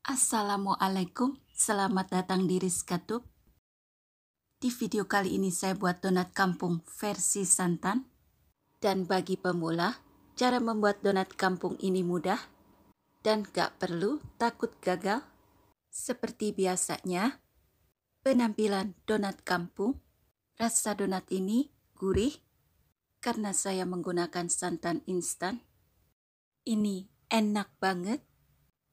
Assalamualaikum, selamat datang di Rizka Tube. Di video kali ini saya buat donat kampung versi santan. Dan bagi pemula, cara membuat donat kampung ini mudah dan gak perlu takut gagal. Seperti biasanya, penampilan donat kampung. Rasa donat ini gurih karena saya menggunakan santan instan. Ini enak banget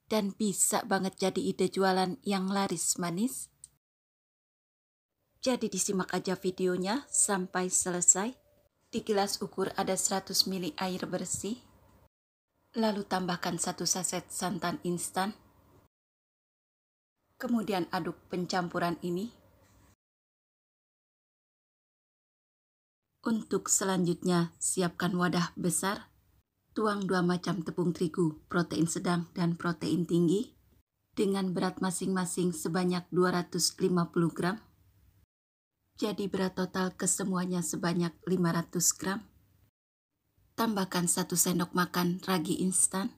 dan bisa banget jadi ide jualan yang laris manis. Jadi disimak aja videonya sampai selesai. Di gelas ukur ada 100 ml air bersih. Lalu tambahkan 1 saset santan instan. Kemudian aduk pencampuran ini. Untuk selanjutnya, siapkan wadah besar. Tuang 2 macam tepung terigu, protein sedang dan protein tinggi. Dengan berat masing-masing sebanyak 250 gram. Jadi berat total kesemuanya sebanyak 500 gram. Tambahkan 1 sendok makan ragi instan.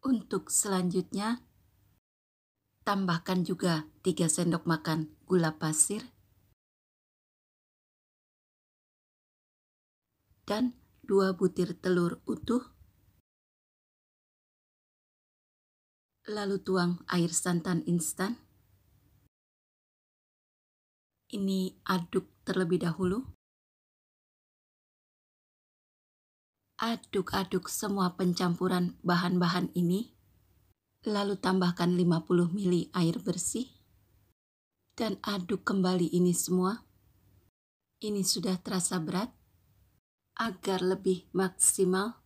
Untuk selanjutnya, tambahkan juga 3 sendok makan gula pasir. Dan 2 butir telur utuh. Lalu tuang air santan instan. Ini aduk terlebih dahulu. Aduk-aduk semua pencampuran bahan-bahan ini. Lalu tambahkan 50 ml air bersih. Dan aduk kembali ini semua. Ini sudah terasa berat. Agar lebih maksimal,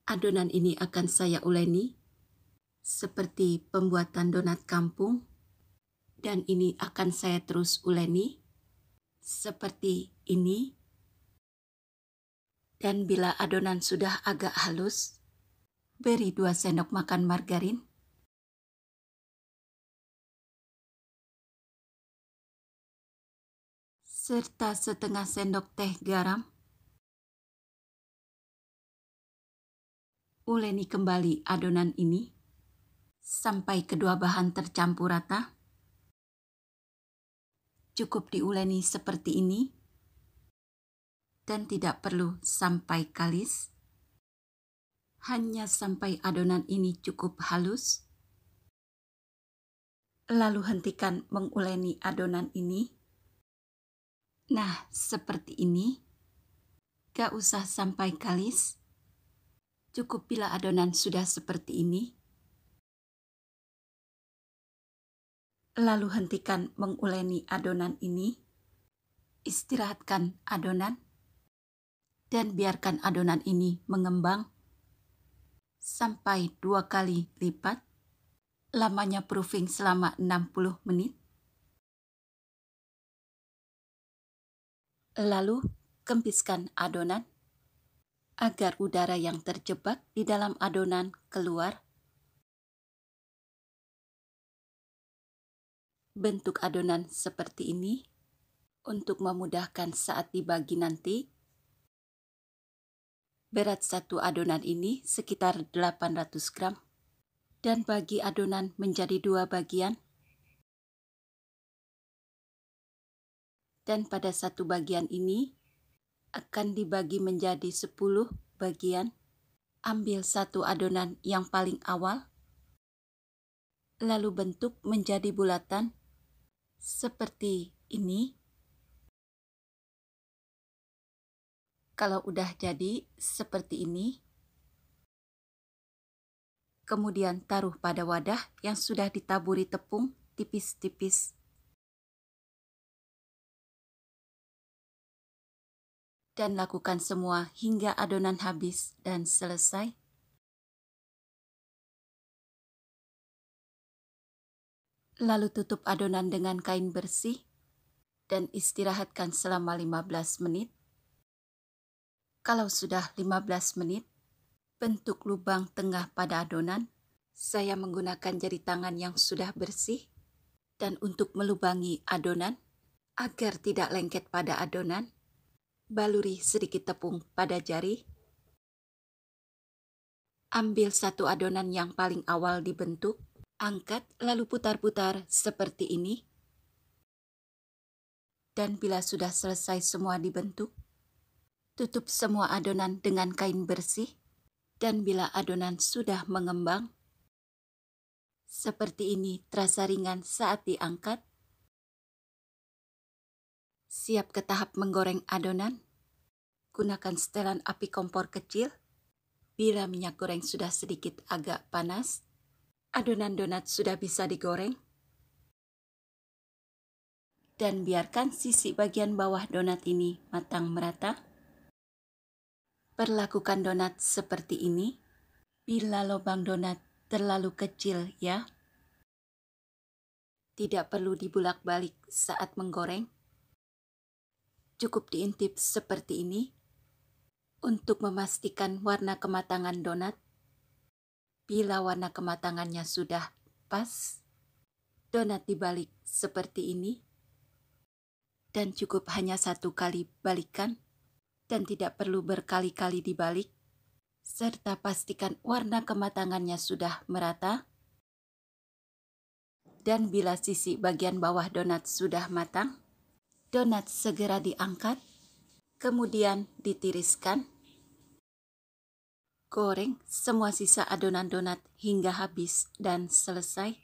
adonan ini akan saya uleni seperti pembuatan donat kampung. Dan ini akan saya terus uleni seperti ini. Dan bila adonan sudah agak halus, beri 2 sendok makan margarin. Serta setengah sendok teh garam. Uleni kembali adonan ini sampai kedua bahan tercampur rata. Cukup diuleni seperti ini dan tidak perlu sampai kalis. Hanya sampai adonan ini cukup halus. Lalu hentikan menguleni adonan ini. Nah, seperti ini. Gak usah sampai kalis. Cukup bila adonan sudah seperti ini. Lalu hentikan menguleni adonan ini. Istirahatkan adonan. Dan biarkan adonan ini mengembang. Sampai 2 kali lipat. Lamanya proofing selama 60 menit. Lalu kempiskan adonan. Agar udara yang terjebak di dalam adonan keluar. Bentuk adonan seperti ini untuk memudahkan saat dibagi nanti. Berat satu adonan ini sekitar 800 gram. Dan bagi adonan menjadi 2 bagian. Dan pada satu bagian ini akan dibagi menjadi 10 bagian. Ambil satu adonan yang paling awal. Lalu bentuk menjadi bulatan seperti ini. Kalau udah jadi seperti ini. Kemudian taruh pada wadah yang sudah ditaburi tepung tipis-tipis. Dan lakukan semua hingga adonan habis dan selesai. Lalu tutup adonan dengan kain bersih dan istirahatkan selama 15 menit. Kalau sudah 15 menit, bentuk lubang tengah pada adonan. Saya menggunakan jari tangan yang sudah bersih. Dan untuk melubangi adonan, agar tidak lengket pada adonan, baluri sedikit tepung pada jari. Ambil satu adonan yang paling awal dibentuk, angkat lalu putar-putar seperti ini. Dan bila sudah selesai semua dibentuk, tutup semua adonan dengan kain bersih. Dan bila adonan sudah mengembang, seperti ini terasa ringan saat diangkat. Siap ke tahap menggoreng adonan. Gunakan setelan api kompor kecil. Bila minyak goreng sudah sedikit agak panas, adonan donat sudah bisa digoreng. Dan biarkan sisi bagian bawah donat ini matang merata. Perlakukan donat seperti ini. Bila lubang donat terlalu kecil ya. Tidak perlu dibulak-balik saat menggoreng. Cukup diintip seperti ini untuk memastikan warna kematangan donat. Bila warna kematangannya sudah pas, donat dibalik seperti ini. Dan cukup hanya satu kali balikan dan tidak perlu berkali-kali dibalik. Serta pastikan warna kematangannya sudah merata. Dan bila sisi bagian bawah donat sudah matang, donat segera diangkat, kemudian ditiriskan. Goreng semua sisa adonan donat hingga habis dan selesai.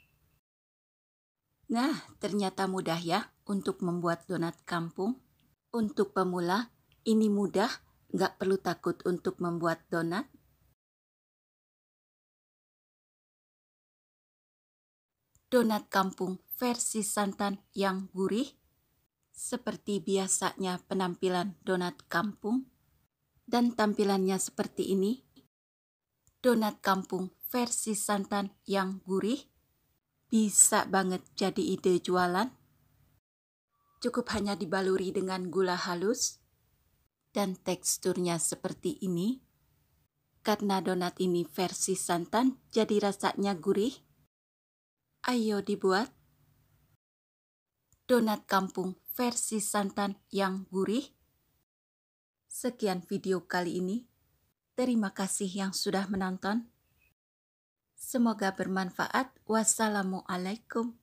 Nah, ternyata mudah ya untuk membuat donat kampung. Untuk pemula, ini mudah, nggak perlu takut untuk membuat donat. Donat kampung versi santan yang gurih. Seperti biasanya penampilan donat kampung. Dan tampilannya seperti ini. Donat kampung versi santan yang gurih. Bisa banget jadi ide jualan. Cukup hanya dibaluri dengan gula halus. Dan teksturnya seperti ini. Karena donat ini versi santan, jadi rasanya gurih. Ayo dibuat. Donat kampung versi santan yang gurih. Sekian video kali ini. Terima kasih yang sudah menonton. Semoga bermanfaat. Wassalamualaikum.